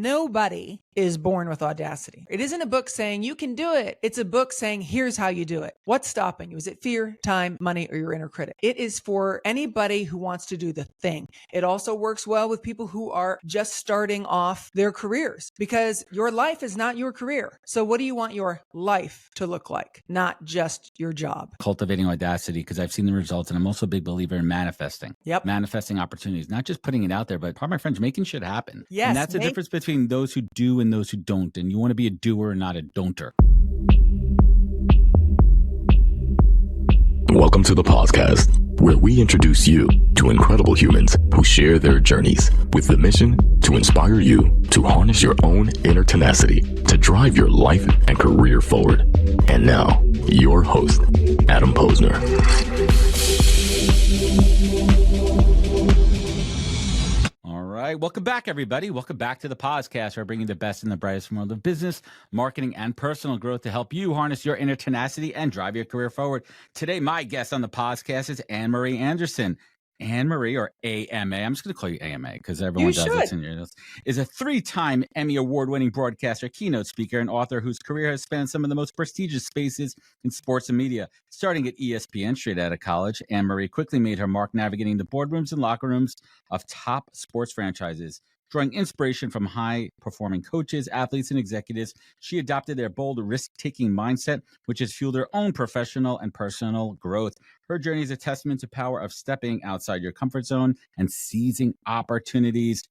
Nobody is born with audacity. It isn't a book saying you can do it. It's a book saying here's how you do it. What's stopping you? Is it fear, time, money, or your inner critic? It is for anybody who wants to do the thing. It also works well with people who are just starting off their careers because your life is not your career. So what do you want your life to look like? Not just your job. Cultivating Audacity, because I've seen the results, and I'm also a big believer in manifesting. Yep. Manifesting opportunities, not just putting it out there, but part of my friends, making shit happen. Yes. And that's the difference between those who do and those who don't. And you want to be a doer, not a don'ter. Welcome to the podcast, where we introduce you to incredible humans who share their journeys with the mission to inspire you to harness your own inner tenacity to drive your life and career forward. And now, your host, Adam Posner. All right. Welcome back, everybody. Welcome back to the podcast. We're bringing the best and the brightest from world of business, marketing, and personal growth to help you harness your inner tenacity and drive your career forward. Today, my guest on the podcast is Anne-Marie Anderson. Anne-Marie, or AMA, I'm just going to call you AMA because everyone does this in your notes, is a 3-time Emmy Award-winning broadcaster, keynote speaker, and author whose career has spanned some of the most prestigious spaces in sports and media. Starting at ESPN straight out of college, Anne-Marie quickly made her mark navigating the boardrooms and locker rooms of top sports franchises. Drawing inspiration from high-performing coaches, athletes, and executives, she adopted their bold, risk-taking mindset, which has fueled her own professional and personal growth. Her journey is a testament to the power of stepping outside your comfort zone and seizing opportunities.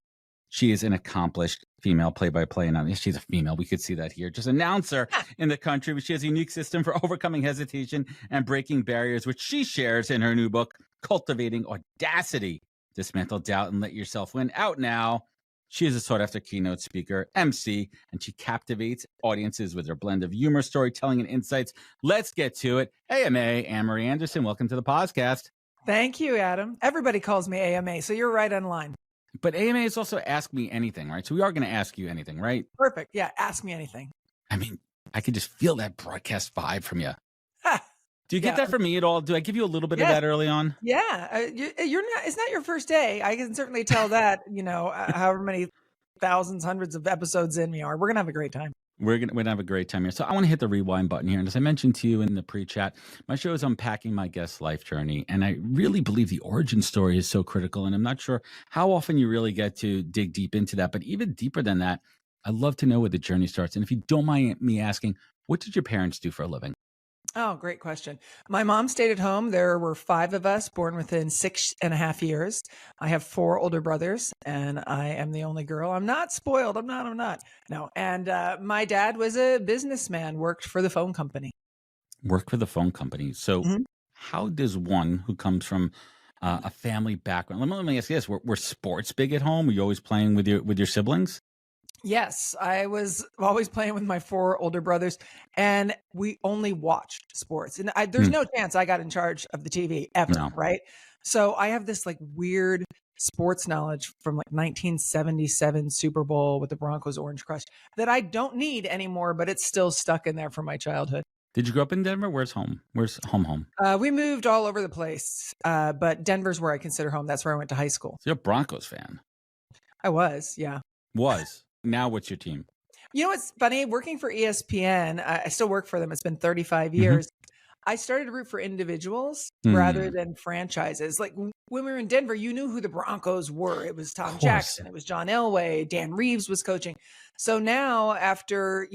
She is an accomplished female play-by-play announcer. She's a female. We could see that here. Just announcer in the country. But she has a unique system for overcoming hesitation and breaking barriers, which she shares in her new book, Cultivating Audacity. Dismantle doubt and let yourself win. Out now. She is a sought-after keynote speaker, MC, and she captivates audiences with her blend of humor, storytelling, and insights. Let's get to it. AMA, Anne-Marie Anderson, welcome to the podcast. Thank you, Adam. Everybody calls me AMA, so you're right on line. But AMA is also Ask Me Anything, right? So we are going to ask you anything, right? Perfect. Yeah, ask me anything. I mean, I could just feel that broadcast vibe from you. Ha! Do you get that from me at all? Do I give you a little bit of that early on? Yeah, you're not. It's not your first day. I can certainly tell that. However many thousands, hundreds of episodes in we are, we're gonna have a great time. We're gonna have a great time here. So I want to hit the rewind button here. And as I mentioned to you in the pre-chat, my show is unpacking my guest's life journey, and I really believe the origin story is so critical. And I'm not sure how often you really get to dig deep into that, but even deeper than that, I love to know where the journey starts. And if you don't mind me asking, what did your parents do for a living? Oh, great question. My mom stayed at home. There were 5 of us born within 6.5 years. I have 4 older brothers, and I am the only girl. I'm not spoiled. I'm not. No. And my dad was a businessman, worked for the phone company. Worked for the phone company. So how does one who comes from a family background, let me ask you this, were sports big at home? Were you always playing with your siblings? Yes, I was always playing with my 4 older brothers, and we only watched sports. And there's no chance I got in charge of the TV ever, right? So I have this like weird sports knowledge from like 1977 Super Bowl with the Broncos Orange Crush that I don't need anymore, but it's still stuck in there from my childhood. Did you grow up in Denver? Where's home? Where's home? We moved all over the place, but Denver's where I consider home. That's where I went to high school. So you're a Broncos fan. I was, yeah. Was. Now what's your team? You know what's funny? Working for ESPN, I still work for them. It's been 35 years. I started to root for individuals rather than franchises. Like when we were in Denver, you knew who the Broncos were. It was Tom Jackson. It was John Elway. Dan Reeves was coaching. So now after,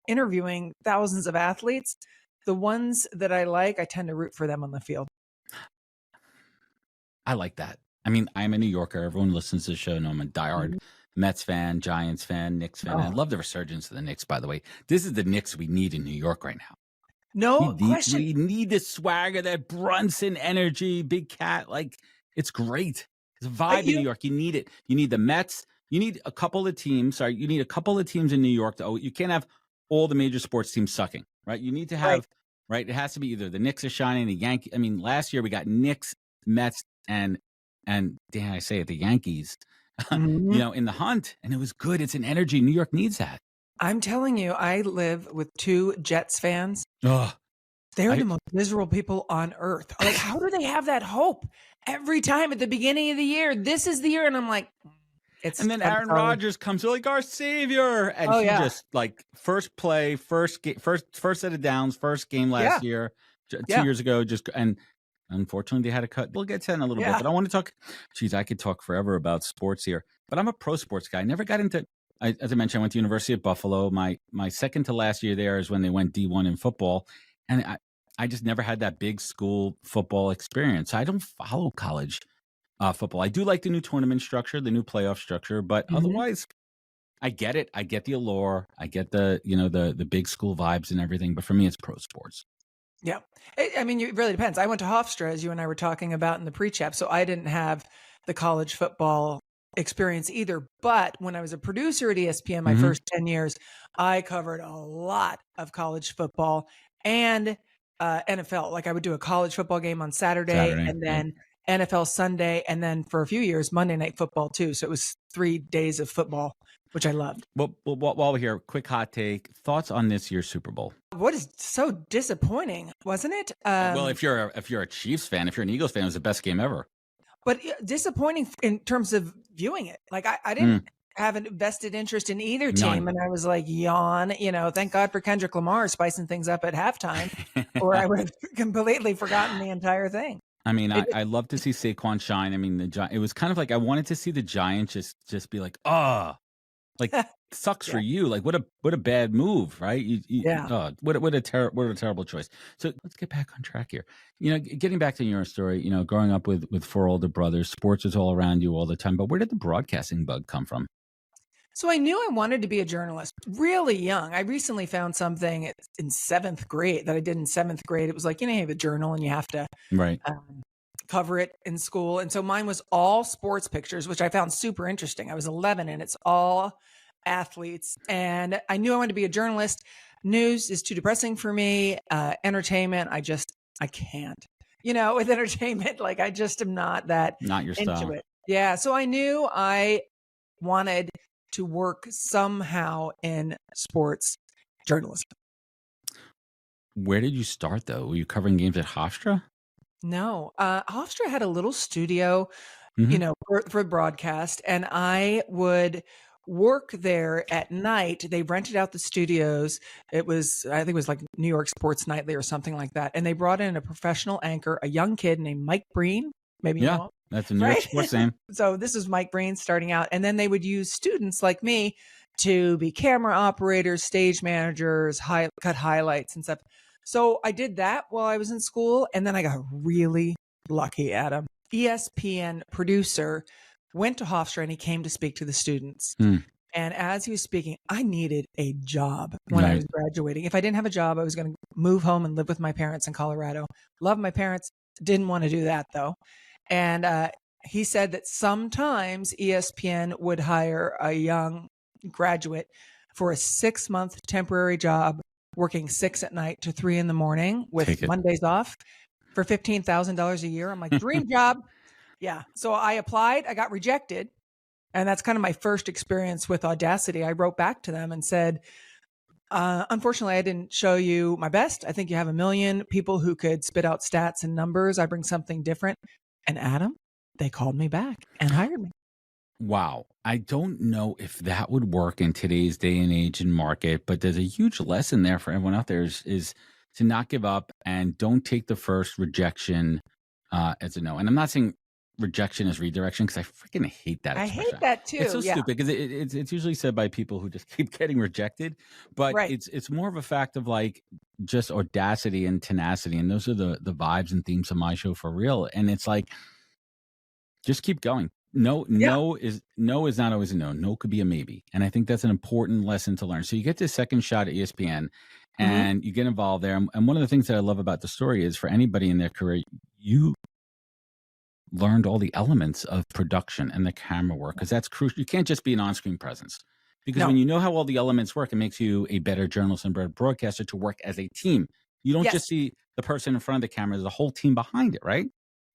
interviewing thousands of athletes, the ones that I like, I tend to root for them on the field. I like that. I mean, I'm a New Yorker. Everyone listens to the show. No, I'm a diehard Mets fan, Giants fan, Knicks fan. I love the resurgence of the Knicks, by the way. This is the Knicks we need in New York right now. No question. We need the swagger, that Brunson energy, Big Cat. Like, it's great. It's a vibe in New York. You need it. You need the Mets. You need a couple of teams. You need a couple of teams in New York. You can't have all the major sports teams sucking, right? You need to have, right? It has to be either the Knicks are shining, the Yankees. I mean, last year we got Knicks, Mets, and dare I say it, the Yankees. In the hunt, and it was good. It's an energy. New York needs that. I'm telling you, I live with 2 Jets fans. They're the most miserable people on earth. Like, how do they have that hope every time at the beginning of the year? This is the year, and I'm like, And then Aaron Rodgers comes like our savior, and he just like first play, first set of downs, first game last year, 2 years ago. And unfortunately, they had to cut. We'll get to that in a little bit, but I want to talk. Geez, I could talk forever about sports here, but I'm a pro sports guy. I never got into. As I mentioned, I went to University of Buffalo. My second to last year there is when they went D1 in football, and I just never had that big school football experience. I don't follow college football. I do like the new tournament structure, the new playoff structure, but otherwise, I get it. I get the allure. I get the the big school vibes and everything. But for me, it's pro sports. Yeah, I mean, it really depends. I went to Hofstra, as you and I were talking about in the pre-chat, so I didn't have the college football experience either. But when I was a producer at ESPN, my first 10 years, I covered a lot of college football and NFL. Like I would do a college football game on Saturday and then NFL Sunday, and then for a few years, Monday Night Football too. So it was 3 days of football, which I loved. Well, while we're here, quick hot take. Thoughts on this year's Super Bowl? What is so disappointing, wasn't it? Well, if you're a Chiefs fan, if you're an Eagles fan, it was the best game ever. But disappointing in terms of viewing it. Like I didn't have a vested interest in either team. And I was like, yawn, thank God for Kendrick Lamar spicing things up at halftime, or I would have completely forgotten the entire thing. I mean, I love to see Saquon shine. I mean, it was kind of like I wanted to see the Giants just be like, like sucks for you. Like what a bad move, right? What a terrible choice. So let's get back on track here. Getting back to your story, growing up with 4 older brothers, sports was all around you all the time. But where did the broadcasting bug come from? So I knew I wanted to be a journalist really young. I recently found something in 7th grade that I did in 7th grade. It was like, you have a journal and you have to cover it in school. And so mine was all sports pictures, which I found super interesting. I was 11 and it's all athletes. And I knew I wanted to be a journalist. News is too depressing for me. Entertainment, I can't. With entertainment, like I just am not your into style. it. Yeah. So I knew I wanted to work somehow in sports journalism. Where did you start though? Were you covering games at Hofstra? No, Hofstra had a little studio, for broadcast, and I would work there at night. They rented out the studios. I think it was like New York Sports Nightly or something like that. And they brought in a professional anchor, a young kid named Mike Breen. Maybe you know him. That's a New York sports name. So this is Mike Breen starting out. And then they would use students like me to be camera operators, stage managers, cut highlights and stuff. So I did that while I was in school. And then I got really lucky, Adam. ESPN producer went to Hofstra and he came to speak to the students. And as he was speaking, I needed a job when I was graduating. If I didn't have a job, I was going to move home and live with my parents in Colorado. Love my parents. Didn't want to do that though. And he said that sometimes ESPN would hire a young graduate for a 6-month temporary job, working 6 at night to 3 in the morning with Mondays off for $15,000 a year. I'm like, dream job. Yeah. So I applied, I got rejected. And that's kind of my first experience with Audacity. I wrote back to them and said, unfortunately, I didn't show you my best. I think you have 1 million people who could spit out stats and numbers. I bring something different. And Adam, they called me back and hired me. Wow. I don't know if that would work in today's day and age and market, but there's a huge lesson there for everyone out there is to not give up and don't take the first rejection as a no. And I'm not saying rejection is redirection because I freaking hate that expression. I hate that too. It's so stupid because it's usually said by people who just keep getting rejected, but it's more of a fact of like just audacity and tenacity. And those are the vibes and themes of my show for real. And it's like, just keep going. No is not always a no. No could be a maybe. And I think that's an important lesson to learn. So you get this second shot at ESPN and you get involved there. And one of the things that I love about the story is for anybody in their career, you learned all the elements of production and the camera work, because that's crucial. You can't just be an on-screen presence, because when you know how all the elements work, it makes you a better journalist and better broadcaster to work as a team. You don't just see the person in front of the camera, there's a whole team behind it, right?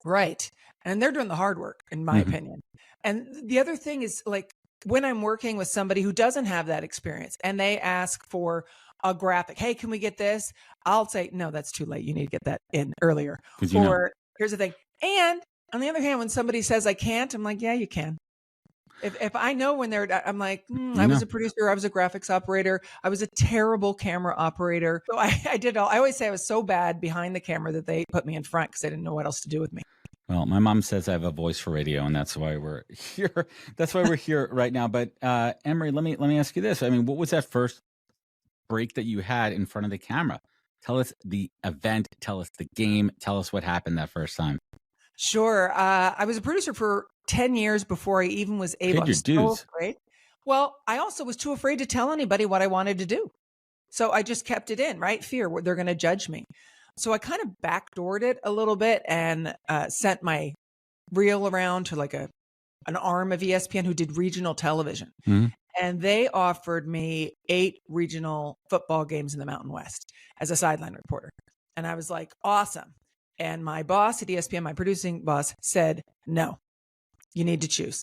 Right. And they're doing the hard work, in my opinion. And the other thing is, like, when I'm working with somebody who doesn't have that experience and they ask for a graphic, hey, can we get this? I'll say, no, that's too late. You need to get that in earlier. Or here's the thing. And on the other hand, when somebody says I can't, I'm like, yeah, you can. If I know when I'm like, I was a producer, I was a graphics operator, I was a terrible camera operator. So I always say I was so bad behind the camera that they put me in front because they didn't know what else to do with me. Well, my mom says I have a voice for radio, and that's why we're here. That's why we're here right now. But Emery, let me ask you this. I mean, what was that first break that you had in front of the camera? Tell us the event. Tell us the game. Tell us what happened that first time. Sure. I was a producer for 10 years before I even was able to. Well, I also was too afraid to tell anybody what I wanted to do. So I just kept it in, right? Fear, they're going to judge me. So I kind of backdoored it a little bit and sent my reel around to like an arm of ESPN who did regional television. Mm-hmm. And they offered me 8 regional football games in the Mountain West as a sideline reporter. And I was like, awesome. And my boss at ESPN, my producing boss, said, no, you need to choose.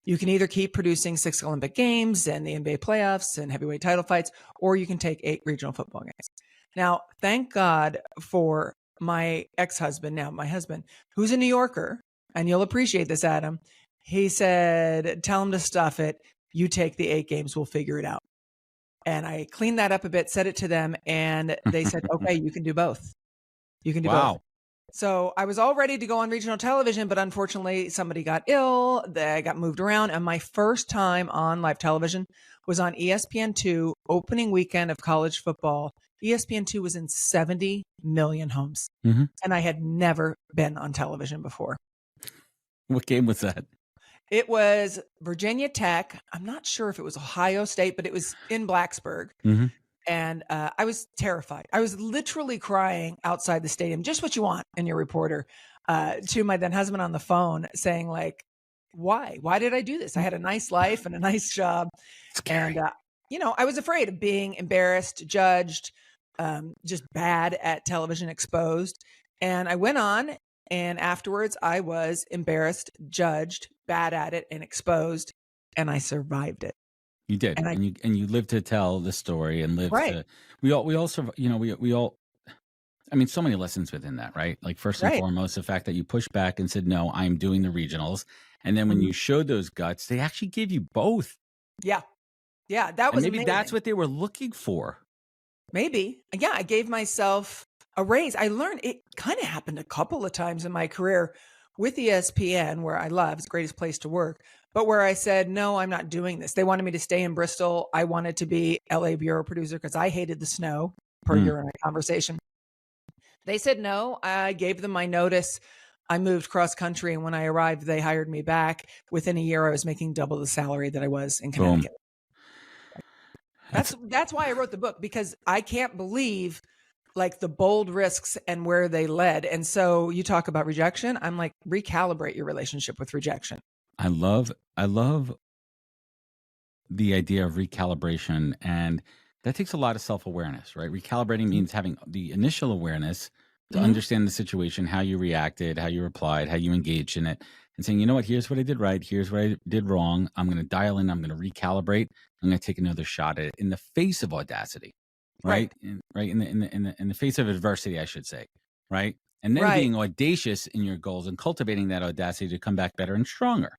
You can either keep producing 6 Olympic games and the NBA playoffs and heavyweight title fights, or you can take 8 regional football games. Now, thank God for my ex-husband, now my husband, who's a New Yorker, and you'll appreciate this, Adam. He said, tell him to stuff it. You take the 8 games, we'll figure it out. And I cleaned that up a bit, said it to them, and they said, okay, you can do both. You can do both. So I was all ready to go on regional television, but unfortunately somebody got ill. They got moved around. And my first time on live television was on ESPN2 opening weekend of college football. ESPN2 was in 70 million homes. Mm-hmm. And I had never been on television before. What game was that? It was Virginia Tech. I'm not sure if it was Ohio State, but it was in Blacksburg. Mm-hmm. And I was terrified. I was literally crying outside the stadium, just what you want in your reporter, to my then husband on the phone saying like, why? Why did I do this? I had a nice life and a nice job. And, I was afraid of being embarrassed, judged, just bad at television, exposed. And I went on, and afterwards I was embarrassed, judged, bad at it, and exposed, and I survived it. You did, and you lived to tell the story, and lived to. We all survive. We all. I mean, so many lessons within that, right? Like first and foremost, the fact that you pushed back and said, "No, I'm doing the regionals," and then when you showed those guts, they actually gave you both. Yeah, that was maybe amazing. That's what they were looking for. Maybe, yeah. I gave myself a raise. I learned it. Kind of happened a couple of times in my career with ESPN, where I love, it's the greatest place to work. But where I said, no, I'm not doing this. They wanted me to stay in Bristol. I wanted to be LA bureau producer because I hated the snow, per your and I conversation. They said no. I gave them my notice. I moved cross country. And when I arrived, they hired me back. Within a year, I was making double the salary that I was in Connecticut. That's why I wrote the book, because I can't believe like the bold risks and where they led. And so you talk about rejection. I'm like, recalibrate your relationship with rejection. I love the idea of recalibration, and that takes a lot of self-awareness, right? Recalibrating means having the initial awareness to understand the situation, how you reacted, how you replied, how you engaged in it, and saying, you know what, here's what I did right, here's what I did wrong. I'm going to dial in, I'm going to recalibrate, I'm going to take another shot at it in the face of audacity, right? In the face of adversity, I should say, right? And then being audacious in your goals and cultivating that audacity to come back better and stronger.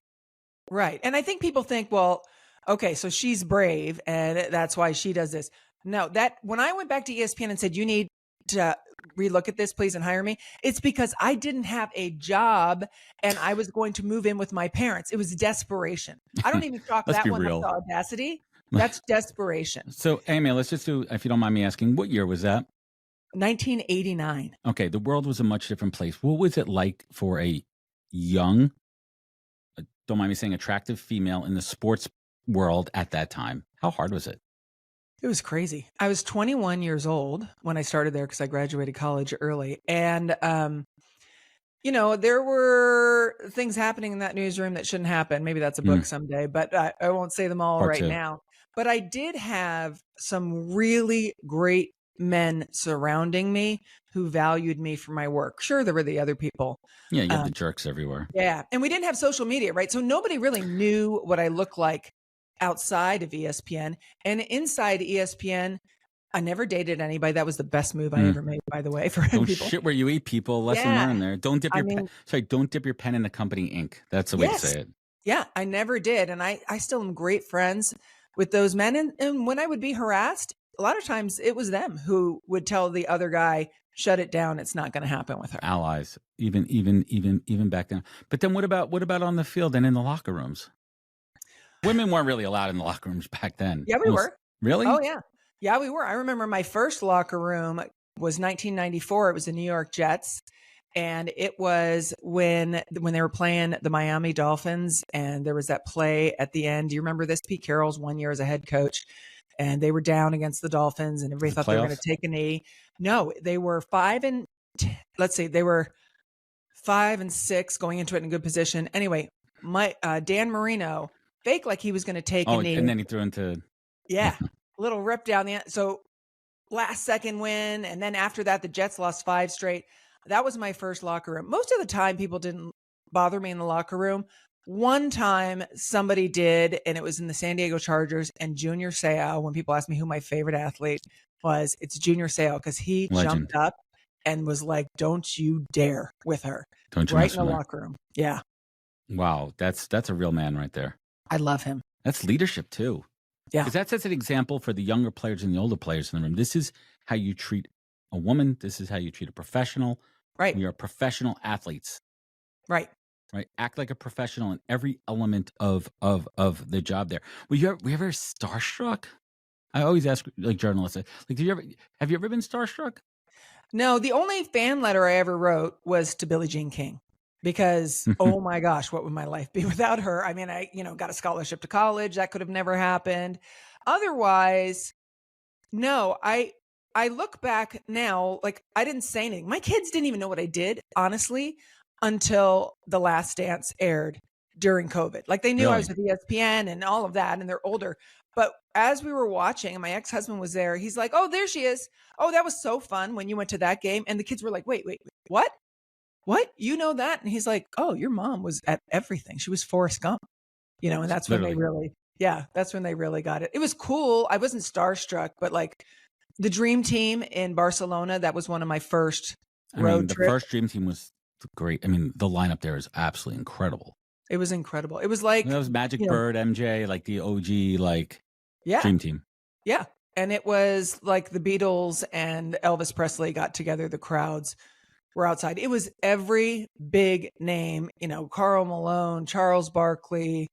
Right. And I think people think, well, okay, so she's brave and that's why she does this. No, that when I went back to ESPN and said, you need to relook at this, please, and hire me, it's because I didn't have a job and I was going to move in with my parents. It was desperation. I don't even chalk that one up to audacity. That's desperation. So, Amy, let's just do, if you don't mind me asking, what year was that? 1989. Okay, the world was a much different place. What was it like for a young, don't mind me saying, attractive female in the sports world at that time? How hard was it? It was crazy. I was 21 years old when I started there because I graduated college early. And, there were things happening in that newsroom that shouldn't happen. Maybe that's a book someday, but I won't say them all Part 2. Now. But I did have some really great men surrounding me who valued me for my work. Sure, there were the other people. Yeah, you have the jerks everywhere. Yeah. And we didn't have social media, right? So nobody really knew what I looked like outside of ESPN. And inside ESPN, I never dated anybody. That was the best move I ever made, by the way, for people. Shit where you eat people. Lesson learned there. Don't dip your pen in the company ink. That's the way to say it. Yeah, I never did. And I still am great friends with those men. And when I would be harassed, a lot of times it was them who would tell the other guy, shut it down. It's not going to happen with her. Allies, even back then. But then what about on the field and in the locker rooms? Women weren't really allowed in the locker rooms back then. Yeah, we were. Really? Oh, yeah. Yeah, we were. I remember my first locker room was 1994. It was the New York Jets. And it was when they were playing the Miami Dolphins, and there was that play at the end. Do you remember this? Pete Carroll's 1 year as a head coach, and they were down against the Dolphins, and everybody thought they were going to take a knee. No, they were 5-6 going into it in a good position. Anyway, my Dan Marino faked like he was going to take a knee, and then he threw into a little rip down the end. So last second win, and then after that, the Jets lost 5 straight. That was my first locker room. Most of the time, people didn't bother me in the locker room. One time somebody did, and it was in the San Diego Chargers, and Junior Seau, when people ask me who my favorite athlete was, it's Junior Seau, because he jumped up and was like, don't you dare with her. Don't you right in the locker room. Yeah. Wow. That's a real man right there. I love him. That's leadership too. Yeah. Because that sets an example for the younger players and the older players in the room. This is how you treat a woman. This is how you treat a professional. Right. We are professional athletes. Right. Right. Act like a professional in every element of the job there. Were you ever starstruck? I always ask like journalists, like, have you ever been starstruck? No, the only fan letter I ever wrote was to Billie Jean King, because, oh my gosh, what would my life be without her? I mean, I got a scholarship to college. That could have never happened. Otherwise, no, I look back now, like I didn't say anything. My kids didn't even know what I did, honestly, until The Last Dance aired during COVID. Like they knew I was with ESPN and all of that, and they're older. But as we were watching, and my ex-husband was there, he's like, oh, there she is. Oh, that was so fun when you went to that game. And the kids were like, wait, what? What? You know that? And he's like, oh, your mom was at everything. She was Forrest Gump. And that's Literally. when that's when they really got it. It was cool. I wasn't starstruck, but like the Dream Team in Barcelona, that was one of my first road trips. The first Dream Team was great. I mean, the lineup there is absolutely incredible. It was incredible. It was like that was Magic Bird, MJ, like the OG, Dream Team. Yeah. And it was like the Beatles and Elvis Presley got together. The crowds were outside. It was every big name, Karl Malone, Charles Barkley,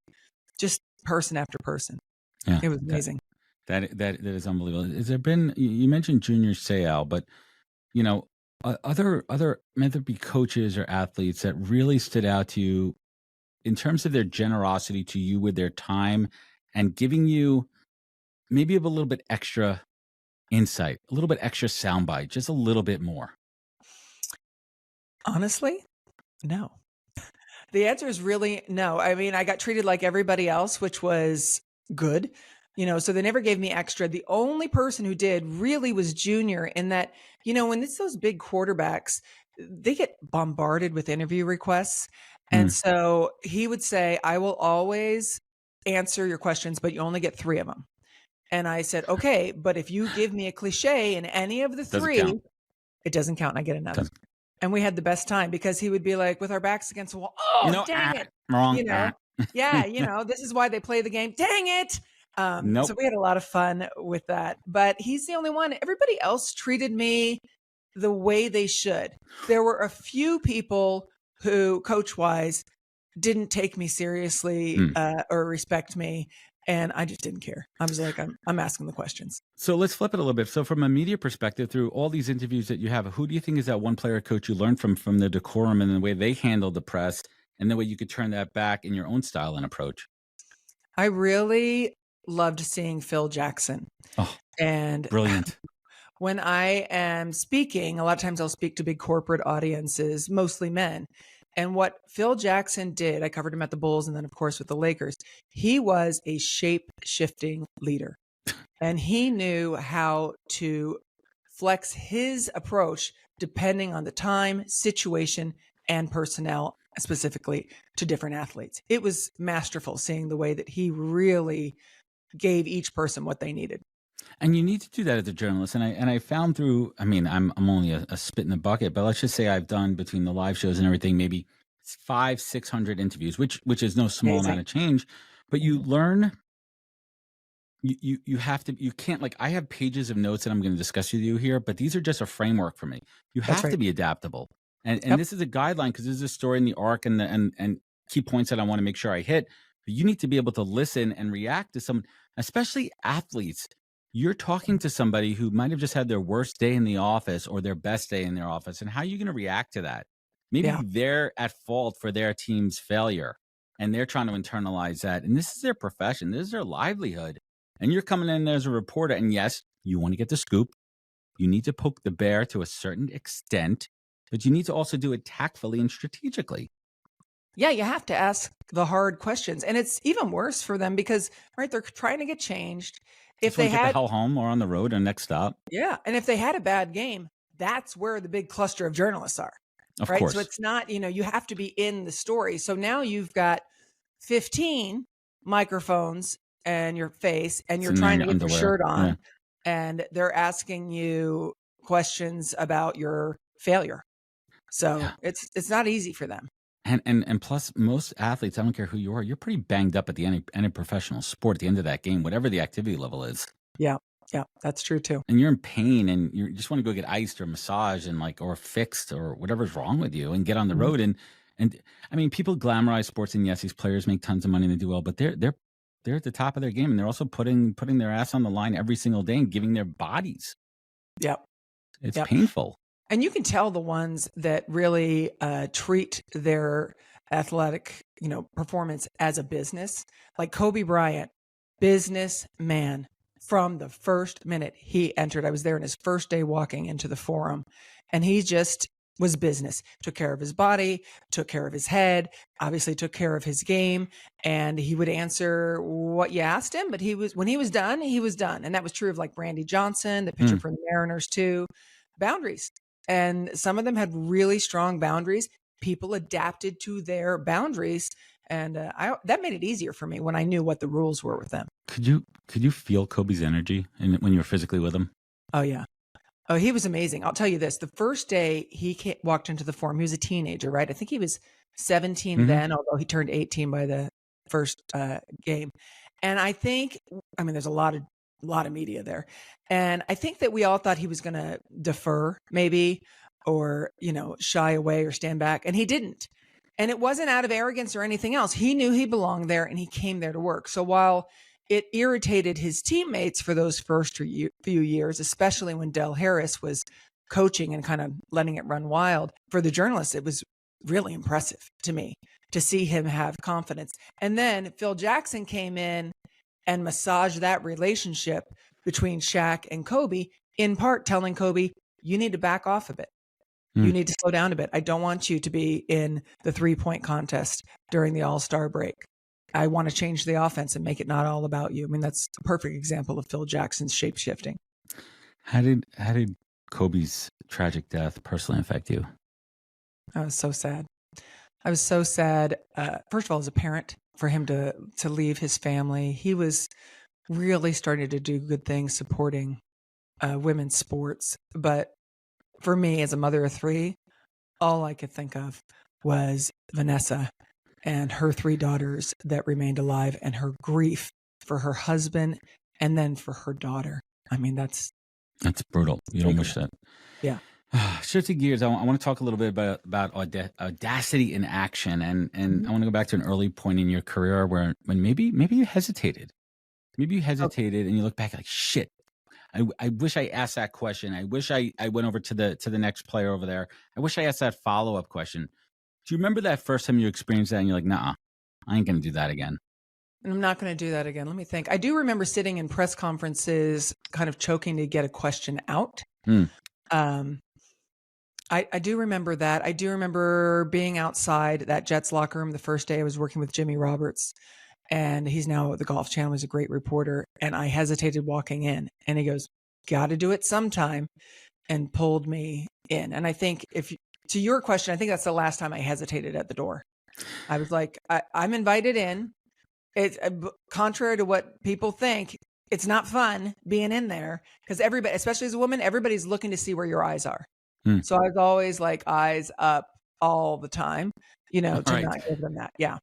just person after person. Yeah, it was amazing. That is unbelievable. Has there been, you mentioned Junior Seau, but other whether it be coaches or athletes that really stood out to you in terms of their generosity to you with their time and giving you maybe a little bit extra insight, a little bit extra soundbite, just a little bit more? Honestly, no. The answer is really no. I mean, I got treated like everybody else, which was good. So they never gave me extra. The only person who did really was Junior, in that, when it's those big quarterbacks, they get bombarded with interview requests. And so he would say, I will always answer your questions, but you only get 3 of them. And I said, okay, but if you give me a cliche in any of the 3, it doesn't count. And I get another. And we had the best time, because he would be like, with our backs against the wall. Oh, dang it. Wrong. Yeah. This is why they play the game. Dang it. Nope. So we had a lot of fun with that, but he's the only one. Everybody else treated me the way they should. There were a few people who, coach wise, didn't take me seriously or respect me. And I just didn't care. I was like, I'm asking the questions. So let's flip it a little bit. So from a media perspective, through all these interviews that you have, who do you think is that one player coach you learned from their decorum and the way they handled the press, and the way you could turn that back in your own style and approach? I really loved seeing Phil Jackson. Oh, and brilliant. When I am speaking, a lot of times I'll speak to big corporate audiences, mostly men. And what Phil Jackson did, I covered him at the Bulls and then, of course, with the Lakers. He was a shape-shifting leader. And he knew how to flex his approach depending on the time, situation, and personnel, specifically to different athletes. It was masterful seeing the way that he really gave each person what they needed. And you need to do that as a journalist. And I found through, I mean, I'm only a spit in the bucket, but let's just say I've done, between the live shows and everything, maybe 600 interviews, which is no small Amazing. amount of change, but you learn. You have to, you can't, like, I have pages of notes that I'm going to discuss with you here, but these are just a framework for me. You That's have right. to be adaptable. And Yep. this is a guideline because there's a story in the arc and key points that I want to make sure I hit. But you need to be able to listen and react to some, especially athletes. You're talking to somebody who might have just had their worst day in the office or their best day in their office. And how are you going to react to that? Maybe Yeah. they're at fault for their team's failure and they're trying to internalize that. And this is their profession. This is their livelihood. And you're coming in as a reporter, and yes, you want to get the scoop. You need to poke the bear to a certain extent, but you need to also do it tactfully and strategically. Yeah, you have to ask the hard questions. And it's even worse for them because, right, they're trying to get changed. If Just want they to get the had, hell home or on the road or next stop. yeah, and if they had a bad game, that's where the big cluster of journalists are, Of right? course. So it's not, you have to be in the story. So now you've got 15 microphones and your face, and you're Sitting there in trying to your get your underwear. shirt on, Yeah. and they're asking you questions about your failure. So Yeah. it's not easy for them. And plus, most athletes, I don't care who you are, you're pretty banged up at the end of professional sport at the end of that game, whatever the activity level is. Yeah, that's true too. And you're in pain and you just want to go get iced or massaged and or fixed or whatever's wrong with you and get on the Mhm. road. And I mean, people glamorize sports, and yes, these players make tons of money and they do well, but they're at the top of their game, and they're also putting their ass on the line every single day and giving their bodies. Yep. It's Yep. painful. And you can tell the ones that really treat their athletic, performance as a business, like Kobe Bryant, businessman from the first minute he entered. I was there in his first day walking into the forum, and he just was business, took care of his body, took care of his head, obviously took care of his game, and he would answer what you asked him, but when he was done, he was done. And that was true of like Brandy Johnson, the pitcher for the Mariners too. Boundaries. And some of them had really strong boundaries. People adapted to their boundaries, and that made it easier for me when I knew what the rules were with them. Could you feel Kobe's energy when you were physically with him? Oh yeah. Oh, he was amazing. I'll tell you this. The first day he walked into the forum, he was a teenager, right? I think he was 17 then, although he turned 18 by the first game. And there's a lot of media there. And I think that we all thought he was going to defer maybe, or, shy away or stand back. And he didn't. And it wasn't out of arrogance or anything else. He knew he belonged there and he came there to work. So while it irritated his teammates for those first few years, especially when Del Harris was coaching and kind of letting it run wild, for the journalists, it was really impressive to me to see him have confidence. And then Phil Jackson came in and massaged that relationship between Shaq and Kobe, in part telling Kobe, you need to back off a bit. You need to slow down a bit. I don't want you to be in the 3-point contest during the All-Star break. I want to change the offense and make it not all about you. I mean, that's a perfect example of Phil Jackson's shape shifting. How did Kobe's tragic death personally affect you? I was so sad. First of all, as a parent, for him to leave his family. He was really starting to do good things supporting women's sports. But for me, as a mother of 3, all I could think of was Vanessa and her 3 daughters that remained alive, and her grief for her husband and then for her daughter. I mean, that's brutal. You don't wish that. Yeah. Shifting gears, I want to talk a little bit about audacity in action, and I want to go back to an early point in your career when maybe you hesitated. Maybe you hesitated and you look back like, shit, I wish I asked that question. I wish I went over to the next player over there. I wish I asked that follow-up question. Do you remember that first time you experienced that and you're like, nah, I ain't going to do that again? And I'm not going to do that again. Let me think. I do remember sitting in press conferences, kind of choking to get a question out. I do remember that. I do remember being outside that Jets locker room the first day I was working with Jimmy Roberts, and he's now at the Golf Channel. He's a great reporter. And I hesitated walking in, and he goes, got to do it sometime, and pulled me in. And I think to your question, I think that's the last time I hesitated at the door. I was like, I'm invited in. It's contrary to what people think. It's not fun being in there because everybody, especially as a woman, everybody's looking to see where your eyes are. So I was always like eyes up all the time. to Right. not give them that. Yeah.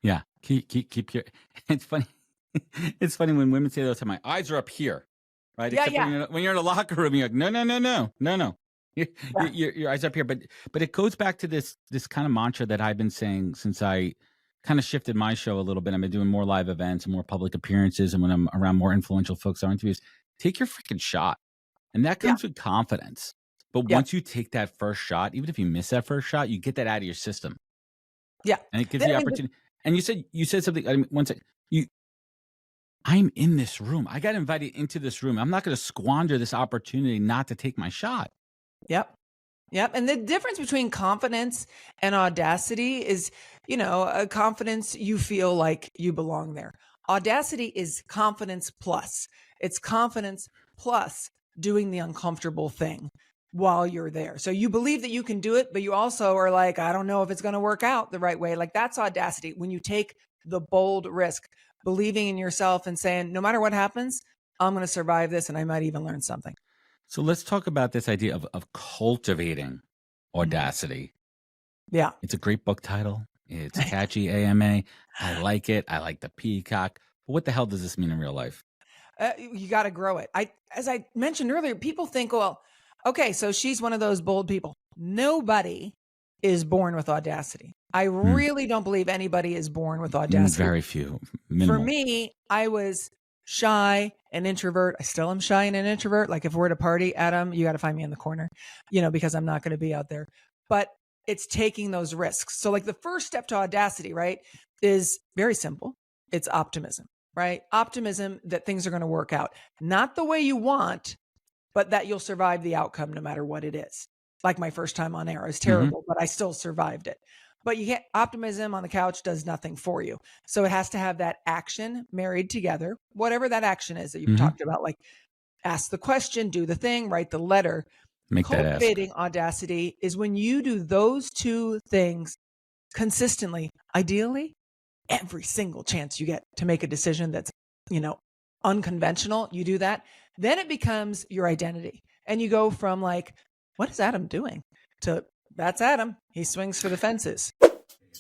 Yeah. Keep your, it's funny. It's funny when women say that all the time, my eyes are up here. Right. Yeah. Except Yeah. when you're in a locker room, you're like, no. Your eyes up here. But it goes back to this kind of mantra that I've been saying since I kind of shifted my show a little bit. I've been doing more live events and more public appearances. And when I'm around more influential folks on interviews, take your freaking shot. And that comes with confidence. But Yeah. once you take that first shot, even if you miss that first shot, you get that out of your system. Yeah. And it gives you the opportunity. And you said something, I mean, one second, I'm in this room. I got invited into this room. I'm not going to squander this opportunity not to take my shot. Yep. Yep. And the difference between confidence and audacity is, a confidence, you feel like you belong there. Audacity is confidence plus. It's confidence plus doing the uncomfortable thing while you're there. So you believe that you can do it, but you also are like, I don't know if it's going to work out the right way. Like that's audacity. When you take the bold risk, believing in yourself and saying, no matter what happens, I'm going to survive this and I might even learn something. So let's talk about this idea of cultivating audacity. Yeah. It's a great book title. It's catchy, AMA. I like it. I like the peacock. But what the hell does this mean in real life? You got to grow it. As I mentioned earlier, people think, well, okay, so she's one of those bold people. Nobody is born with audacity. I really don't believe anybody is born with audacity. Very few. Minimal. For me, I was shy, an introvert. I still am shy and an introvert. Like if we're at a party, Adam, you got to find me in the corner, because I'm not going to be out there. But it's taking those risks. So like the first step to audacity, right, is very simple. It's optimism, right? Optimism that things are going to work out. Not the way you want, but that you'll survive the outcome no matter what it is. Like my first time on air is terrible, but I still survived it. But you can't, optimism on the couch does nothing for you. So it has to have that action married together, whatever that action is that you've talked about, like ask the question, do the thing, write the letter. Cultivating audacity is when you do those two things consistently, ideally, every single chance you get to make a decision that's, unconventional, you do that, then it becomes your identity. And you go from like, what is Adam doing? To that's Adam. He swings for the fences.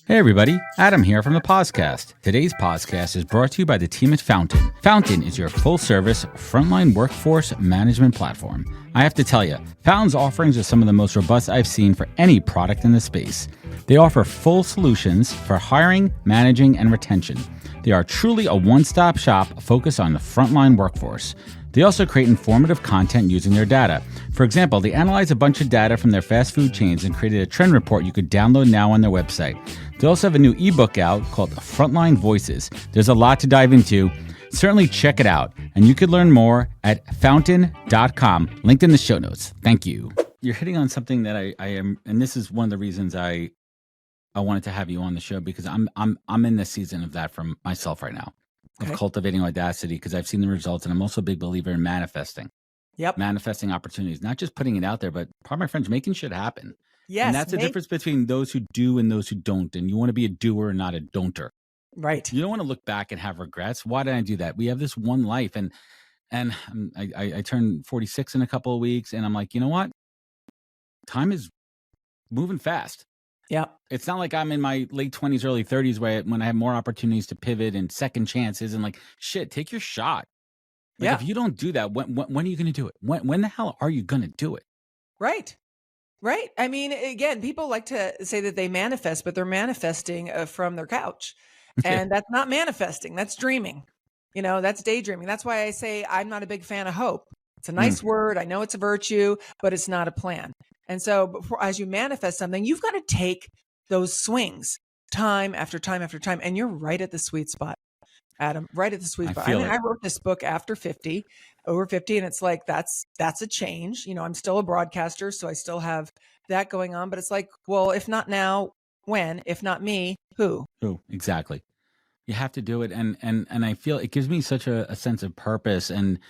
Hey everybody, Adam here from the Podcast. Today's podcast is brought to you by the team at Fountain. Fountain is your full-service frontline workforce management platform. I have to tell you, Fountain's offerings are some of the most robust I've seen for any product in the space. They offer full solutions for hiring, managing, and retention. They are truly a one-stop shop focused on the frontline workforce. They also create informative content using their data. For example, they analyze a bunch of data from their fast food chains and created a trend report you could download now on their website. They also have a new ebook out called Frontline Voices. There's a lot to dive into. Certainly check it out. And you could learn more at fountain.com, linked in the show notes. Thank you. You're hitting on something that I am, and this is one of the reasons I wanted to have you on the show, because I'm in the season of that for myself right now. Of cultivating audacity, because I've seen the results, and I'm also a big believer in manifesting. Yep. Manifesting opportunities, not just putting it out there, but part of my friends making shit happen. Yes. And that's the difference between those who do and those who don't. And you want to be a doer, not a don'ter. Right. You don't want to look back and have regrets. Why did I do that? We have this one life, and I turned 46 in a couple of weeks, and I'm like, you know what? Time is moving fast. Yeah. It's not like I'm in my late 20s, early 30s when I have more opportunities to pivot and second chances and like, shit, take your shot. Like, if you don't do that, when are you going to do it? When the hell are you going to do it? Right. Right. I mean, again, people like to say that they manifest, but they're manifesting from their couch. And that's not manifesting. That's dreaming. That's daydreaming. That's why I say I'm not a big fan of hope. It's a nice word. I know it's a virtue, but it's not a plan. And so as you manifest something, you've got to take those swings time after time after time. And you're right at the sweet spot, Adam, right at the sweet spot. I wrote this book after over 50. And it's like, that's a change. I'm still a broadcaster, so I still have that going on. But it's like, well, if not now, when? If not me, who? Who? Exactly. You have to do it. And I feel it gives me such a sense of purpose and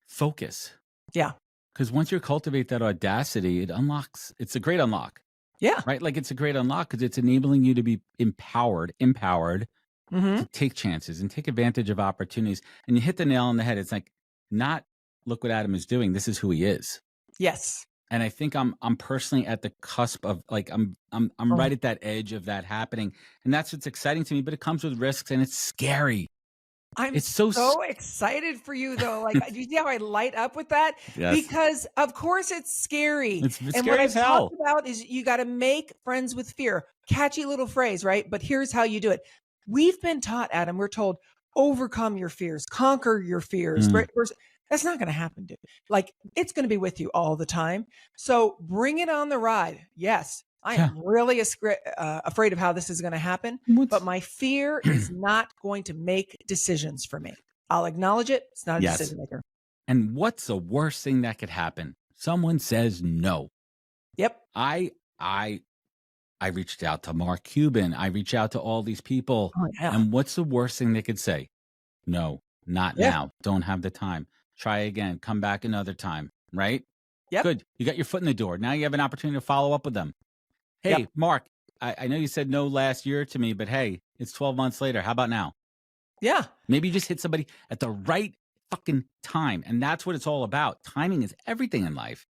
focus. Yeah. Because once you cultivate that audacity, it's a great unlock. Yeah. Right? Like it's a great unlock because it's enabling you to be empowered to take chances and take advantage of opportunities. And you hit the nail on the head. It's like, not look what Adam is doing. This is who he is. Yes. And I think I'm personally at the cusp of like I'm right at that edge of that happening. And that's what's exciting to me, but it comes with risks and it's scary. I'm It's so excited for you though. Like, do you see how I light up with that? Yes. Because of course it's scary. It's And scary what as I've hell. talked about is you got to make friends with fear. Catchy little phrase, right? But here's how you do it. We've been taught, Adam, we're told, overcome your fears, conquer your fears. Mm. That's not going to happen, dude. Like, it's going to be with you all the time. So bring it on the ride. Yes, I am really afraid of how this is going to happen, but my fear is not going to make decisions for me. I'll acknowledge it. It's not a decision maker. And what's the worst thing that could happen? Someone says no. Yep. I reached out to Mark Cuban. I reach out to all these people. Oh, yeah. And what's the worst thing they could say? No, not now. Don't have the time. Try again. Come back another time. Right? Yep. Good. You got your foot in the door. Now you have an opportunity to follow up with them. Hey, Mark, I know you said no last year to me, but hey, it's 12 months later. How about now? Yeah. Maybe you just hit somebody at the right fucking time. And that's what it's all about. Timing is everything in life.